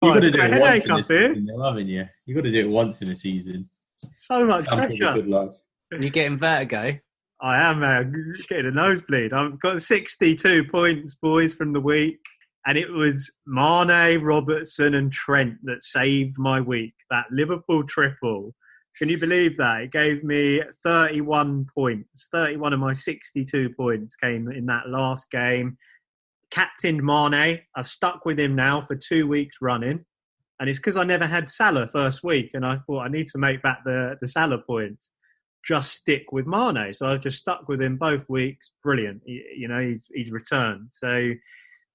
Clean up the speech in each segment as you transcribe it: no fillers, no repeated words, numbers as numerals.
You've got to do a it once in a headache up here. season, though, haven't you? You've got to do it once in a season. So much Sample the pressure. good life. You're getting vertigo. I am getting a nosebleed. I've got 62 points, boys, from the week. And it was Mane, Robertson and Trent that saved my week. That Liverpool triple. Can you believe that? It gave me 31 points. 31 of my 62 points came in that last game. Captained Mane. I've stuck with him now for 2 weeks running. And it's because I never had Salah first week. And I thought I need to make back the Salah points. Just stick with Mane. So I've just stuck with him both weeks. Brilliant. He's returned. So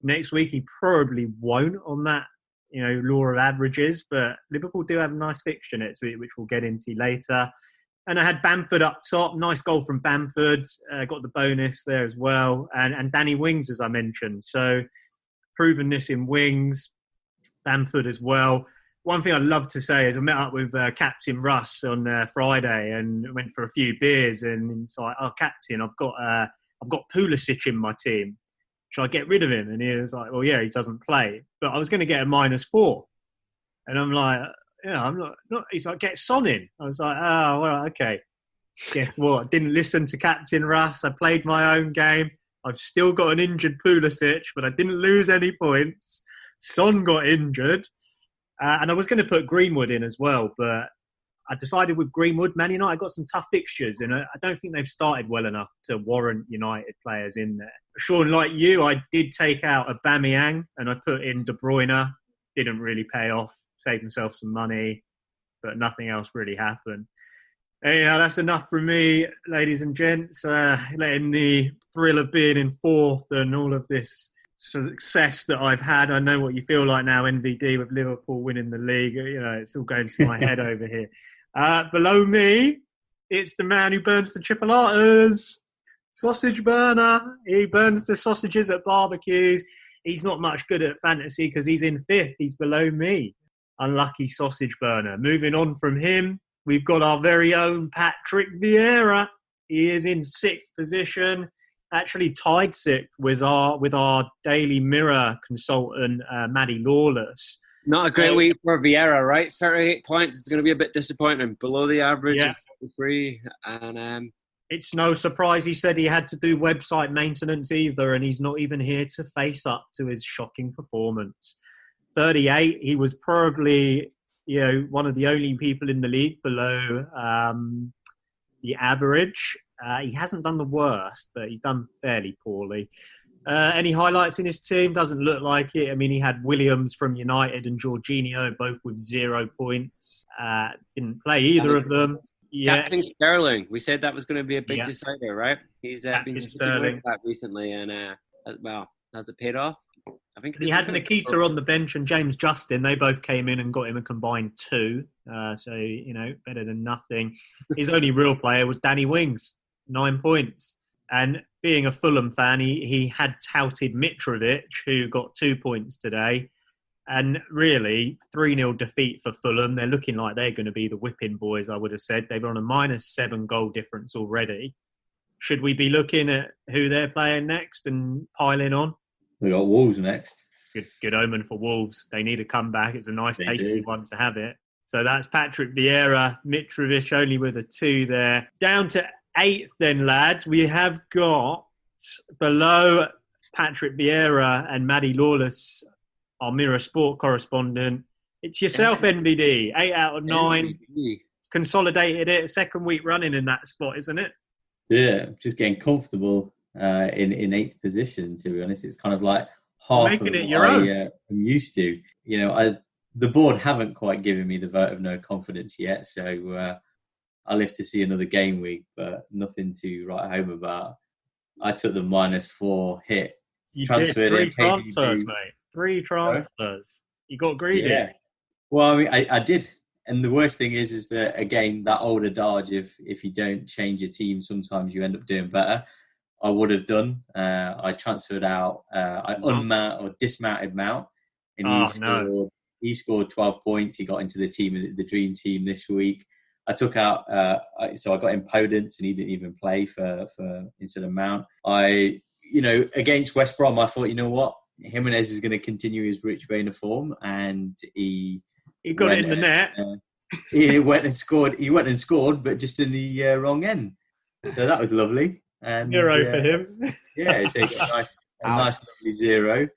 next week he probably won't on that, law of averages. But Liverpool do have a nice fixture next week, which we'll get into later. And I had Bamford up top. Nice goal from Bamford. Got the bonus there as well. And Danny Wings, as I mentioned. So proven this in Wings. Bamford as well. One thing I'd love to say is I met up with Captain Russ on Friday and went for a few beers. And it's like, "Oh, Captain, I've got Pulisic in my team. Shall I get rid of him?" And he was like, "Well, yeah, he doesn't play." But I was going to get a -4. And I'm like, I'm not. He's like, "Get Son in." I was like, "Oh, well, okay." Guess what? Didn't listen to Captain Russ. I played my own game. I've still got an injured Pulisic, but I didn't lose any points. Son got injured. And I was going to put Greenwood in as well, but I decided with Greenwood, Man United got some tough fixtures, and I don't think they've started well enough to warrant United players in there. Sean, like you, I did take out Aubameyang, and I put in De Bruyne. Didn't really pay off, saved himself some money, but nothing else really happened. Anyhow, that's enough from me, ladies and gents. Letting the thrill of being in fourth and all of this success that I've had. I know what you feel like now, NVD, with Liverpool winning the league. It's all going to my head over here. Below me, it's the man who burns the chipolatas. Sausage burner. He burns the sausages at barbecues. He's not much good at fantasy because he's in fifth. He's below me. Unlucky sausage burner. Moving on from him, we've got our very own Patrick Vieira. He is in sixth position. Actually tied sixth with our Daily Mirror consultant, Maddie Lawless. Not a great week for Vieira, right? 38 points. It's going to be a bit disappointing. Below the average of 43. And it's no surprise he said he had to do website maintenance either, and he's not even here to face up to his shocking performance. 38, he was probably one of the only people in the league below the average. He hasn't done the worst, but he's done fairly poorly. Any highlights in his team? Doesn't look like it. I mean, he had Williams from United and Jorginho, both with 0 points. Didn't play either of them. Yeah. Captain Sterling. We said that was going to be a big decider, right? He's been Sterling that recently, and has it paid off? I think he had Nikita on the bench and James Justin. They both came in and got him a combined 2. So, better than nothing. His only real player was Danny Wings, 9 points. And being a Fulham fan, he had touted Mitrovic, who got 2 points today. And really, 3-0 defeat for Fulham. They're looking like they're going to be the whipping boys, I would have said. They were on a -7 goal difference already. Should we be looking at who they're playing next and piling on? We got Wolves next. Good omen for Wolves. They need a comeback. It's a nice, tasty one to have it. So that's Patrick Vieira. Mitrovic only with a 2 there. Down to 8th then, lads. We have got below Patrick Vieira and Maddie Lawless, our Mirror Sport correspondent. It's yourself, NVD. 8 out of 9. Consolidated it. Second week running in that spot, isn't it? Yeah, just getting comfortable in 8th position, to be honest. It's kind of like half of what I'm used to. The board haven't quite given me the vote of no confidence yet, so I'll live to see another game week, but nothing to write home about. I took the -4 hit. You transferred did 3 transfers, mate. 3 transfers. You got greedy. Yeah. Well, I mean, I did. And the worst thing is that, again, that old adage, if you don't change your team, sometimes you end up doing better. I would have done. I transferred out. I dismounted Mount, and he scored 12 points. He got into the dream team this week. I took out, so I got in Podence, and he didn't even play for instead of Mount. Against West Brom, I thought, you know what? Jimenez is going to continue his rich vein of form, and he got it in the net. He went and scored, but just in the wrong end. So that was lovely. And 0 for him. Yeah, so he got a nice lovely 0.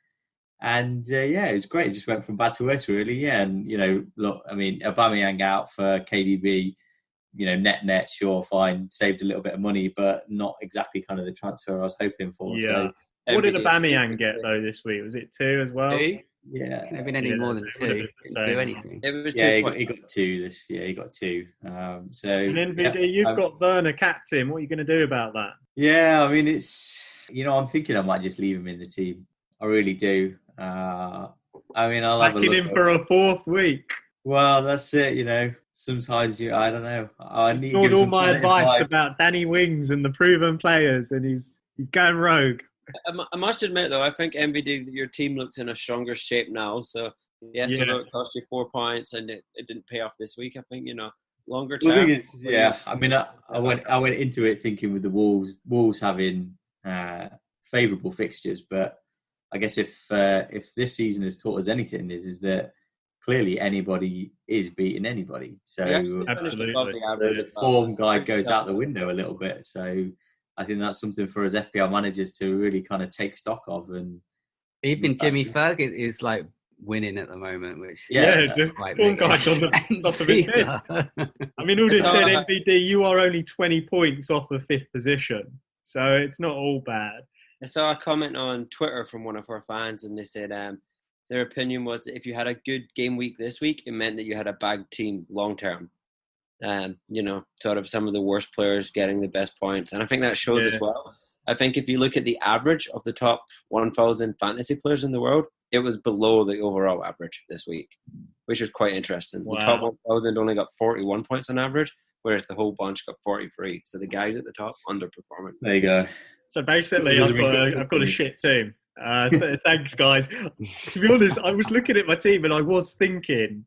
And it was great. It just went from bad to worse, really. Yeah, and look, I mean, Aubameyang out for KDB. Net, sure, fine, saved a little bit of money, but not exactly kind of the transfer I was hoping for. Yeah. So, what did Aubameyang get though this week? Was it 2 as well? 2? Yeah, could have been any more than 2. Didn't do anything. It was he got 2 this. Yeah, he got 2. So, and NVD, you've got Werner captain. What are you going to do about that? Yeah, I mean, it's I'm thinking I might just leave him in the team. I really do. I mean, I'll have a look. Backing him for a 4th week. Well, that's it. Sometimes I don't know. I need to give all my advice about Danny Wings and the proven players, and he's going rogue. I must admit, though, I think MVD, your team looks in a stronger shape now. So, yes, it cost you 4 points, and it didn't pay off this week. I think, longer term. The thing is, I mean, I went into it thinking with the Wolves having favourable fixtures, but I guess if this season has taught us anything, is that clearly anybody is beating anybody. So absolutely, the form guide goes out the window a little bit. So I think that's something for us FPL managers to really kind of take stock of. And even Jimmy Ferguson is like winning at the moment, which form guide's on the top of his head. I mean, all this said, NVD, you are only 20 points off the 5th position, so it's not all bad. I saw a comment on Twitter from one of our fans, and they said their opinion was that if you had a good game week this week, it meant that you had a bad team long term. Sort of some of the worst players getting the best points. And I think that shows as well. I think if you look at the average of the top 1,000 fantasy players in the world, it was below the overall average this week, which was quite interesting. Wow. The top 1,000 only got 41 points on average, whereas the whole bunch got 43. So the guys at the top underperforming. There you go. So basically, I've got a shit team. Thanks, guys. To be honest, I was looking at my team and I was thinking,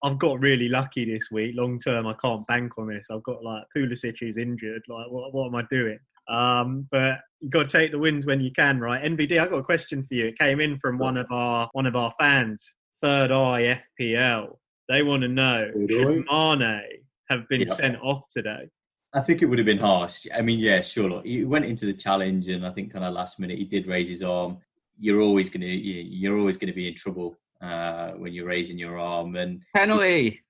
I've got really lucky this week. Long term, I can't bank on this. I've got Pulisic who's injured. What am I doing? But you got to take the wins when you can, right? NVD, I got a question for you. It came in from one of our fans, Third Eye FPL. They want to know, should Mane have been sent off today? I think it would have been harsh. I mean, yeah, sure. Look, he went into the challenge, and I think kind of last minute he did raise his arm. You're always going to be in trouble when you're raising your arm. And penalty.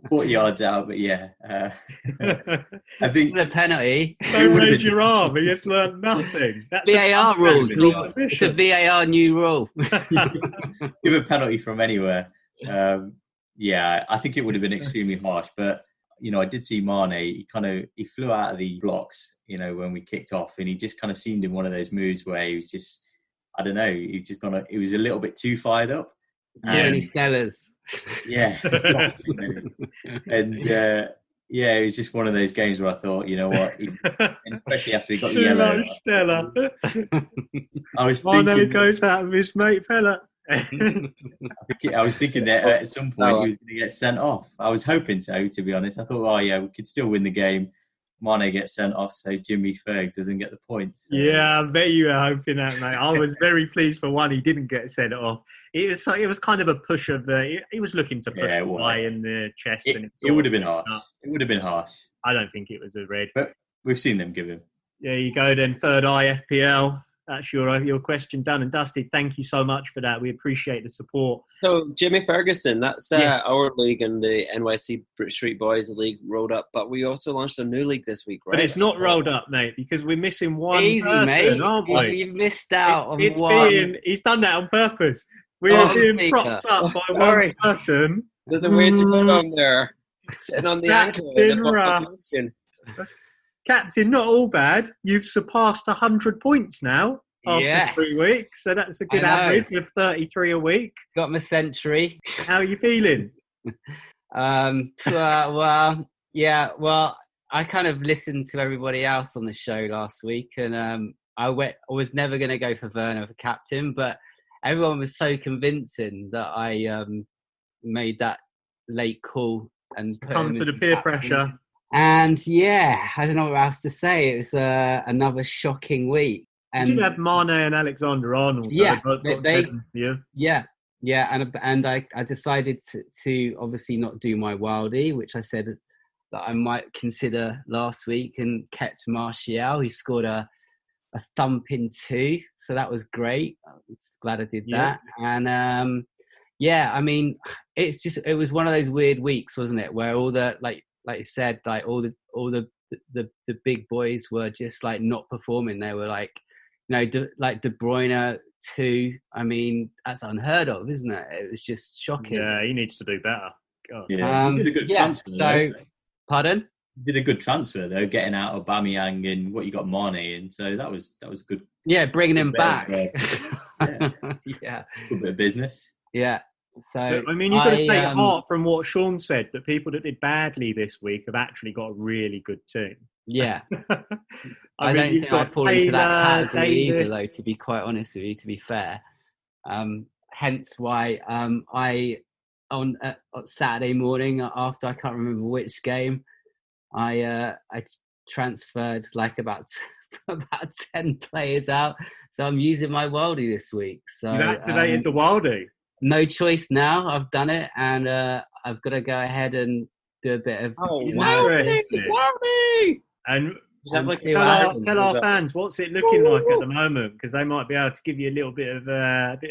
40 yards out, but I think it's a penalty. Don't raise your arm. He has learned nothing. That's VAR rules. It's a VAR new rule. Give a penalty from anywhere. I think it would have been extremely harsh, but I did see Mane. He flew out of the blocks, when we kicked off, and he just kind of seemed in one of those moods where he was just, I don't know, he was a little bit too fired up. Too many Stellas. Yeah, too many. And it was just one of those games where I thought, you know what, and especially after he got the yellow. Stella. I was thinking, Mane goes out with his mate Pella. I was thinking that at some point he was going to get sent off. I was hoping so, to be honest. I thought, we could still win the game. Mane gets sent off, so Jimmy Ferg doesn't get the points. So. Yeah, I bet you were hoping that, mate. I was very pleased for one. He didn't get sent off. It was kind of a push of the. He was looking to push the guy in the chest, and it would have been harsh. It would have been harsh. I don't think it was a red, but we've seen them give him. There you go, then. Third Eye FPL. That's your question done and dusted. Thank you so much for that. We appreciate the support. So, Jimmy Ferguson, that's our league and the NYC Street Boys League rolled up. But we also launched a new league this week, right? But it's not rolled up, mate, because we're missing one Easy, person, mate. aren't we? You've missed out on one. He's done that on purpose. We're being propped up by one person. There's a way to put on there. Sitting on the anchor. Captain, not all bad. You've surpassed 100 points now after 3 weeks. So that's a good average of 33 a week. Got my century. How are you feeling? I kind of listened to everybody else on the show last week, and I was never going to go for Werner for captain, but everyone was so convincing that I made that late call and put come to the peer pressure. And I don't know what else to say. It was another shocking week. You did have Mane and Alexander-Arnold. Yeah, both got 7 for you. Yeah, and I decided to obviously not do my Wildy, which I said that I might consider last week, and kept Martial, who scored a thumping 2, so that was great. I'm glad I did that. And I mean, it was one of those weird weeks, wasn't it, where all the like you said, like all the big boys were just like not performing. They were like, like De Bruyne 2. I mean, that's unheard of, isn't it? It was just shocking. Yeah, he needs to do better. God. Yeah, you did a good transfer. So, pardon? You did a good transfer though, getting out of Aubameyang and what you got Mane in. So that was good. Yeah, bringing him back. Yeah, yeah, good bit of business. Yeah. So I mean, you've got to take heart from what Sean said, that people that did badly this week have actually got a really good team. Yeah. I don't think I fall into that category either, though, to be quite honest with you, to be fair. Hence why I, on Saturday morning, after I can't remember which game, I transferred like about 10 players out. So I'm using my Wildy this week. So you've activated the Wildy. No choice now. I've done it, and I've got to go ahead and do a bit of analysis. Wildy! And tell our fans, what's it looking like at the moment? Because they might be able to give you a little bit of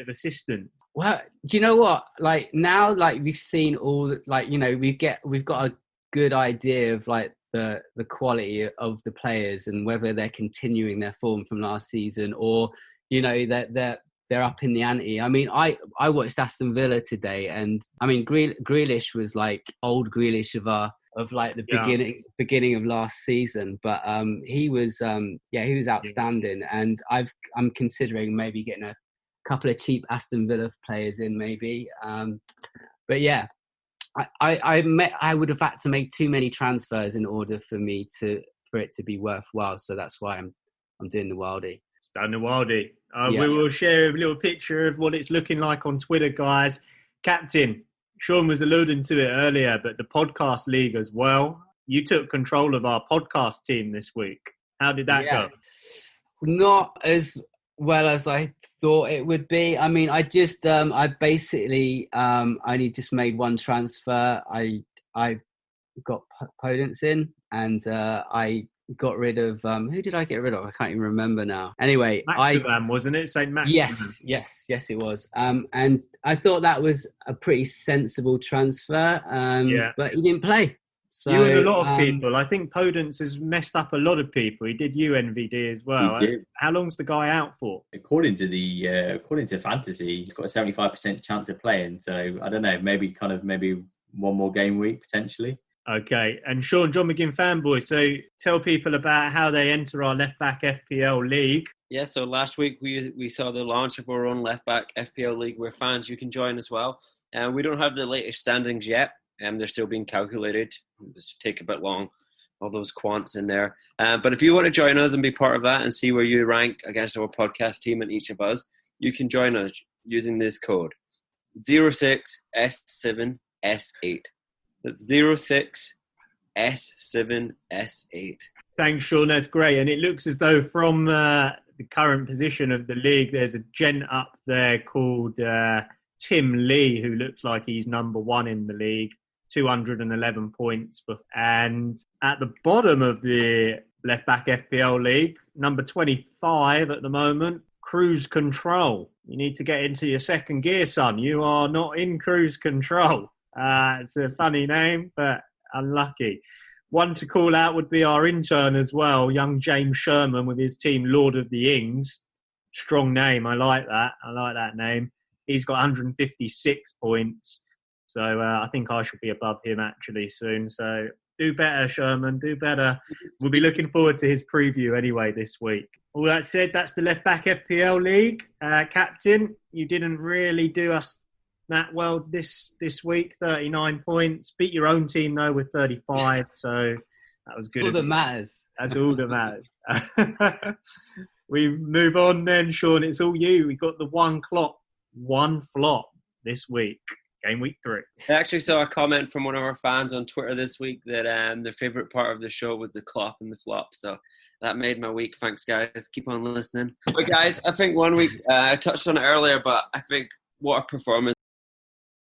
assistance. Well, do you know what? Like now, like we've seen all, like we've got a good idea of like the quality of the players and whether they're continuing their form from last season, or that they're up in the ante. I mean, I watched Aston Villa today, and I mean Grealish was like old Grealish of like the beginning of last season, but he was outstanding, and I'm considering maybe getting a couple of cheap Aston Villa players in maybe, but yeah, I would have had to make too many transfers in order for it to be worthwhile, so that's why I'm doing the Wildy. It's done the Wildy. We will share a little picture of what it's looking like on Twitter, guys. Captain, Sean was alluding to it earlier, but the podcast league as well. You took control of our podcast team this week. How did that go? Not as well as I thought it would be. I mean, I just, I basically only just made one transfer. I got Podence in, and I got rid of who did I get rid of? I can't even remember now. Anyway, Maximan, wasn't it? St. Maximan. Yes, it was. And I thought that was a pretty sensible transfer. But he didn't play. So you and a lot of people. I think Podence has messed up a lot of people. He did UNVD as well. He did. How long's the guy out for? According to Fantasy, he's got a 75% chance of playing. So I don't know. Maybe one more game week potentially. Okay, and Sean, John McGinn fanboy, so tell people about how they enter our left-back FPL league. Yeah, so last week we saw the launch of our own left-back FPL league where fans, you can join as well. We don't have the latest standings yet, and they're still being calculated. It's take a bit long, all those quants in there. But if you want to join us and be part of that and see where you rank against our podcast team and each of us, you can join us using this code, 06S7S8. That's 06S7S8. Thanks, Sean. That's great. And it looks as though from the current position of the league, there's a gent up there called Tim Lee, who looks like he's number one in the league, 211 points. And at the bottom of the left-back FPL league, number 25 at the moment, Cruise Control. You need to get into your second gear, son. You are not in Cruise Control. It's a funny name, but unlucky. One to call out would be our intern as well, young James Sherman with his team Lord of the Ings. Strong name. I like that name. He's got 156 points. So I think I should be above him actually soon. So do better, Sherman. Do better. We'll be looking forward to his preview anyway this week. All that said, that's the left back FPL league. Captain, you didn't really do us that well this week, 39 points. Beat your own team though with 35, so that was good. All that matters. That's all that matters. We move on then, Sean. It's all you. We got the one flop this week. game week 3. I actually saw a comment from one of our fans on Twitter this week that their favourite part of the show was the clop and the flop. So that made my week. Thanks, guys. Keep on listening. But guys, I think one week, I touched on it earlier, but I think what a performance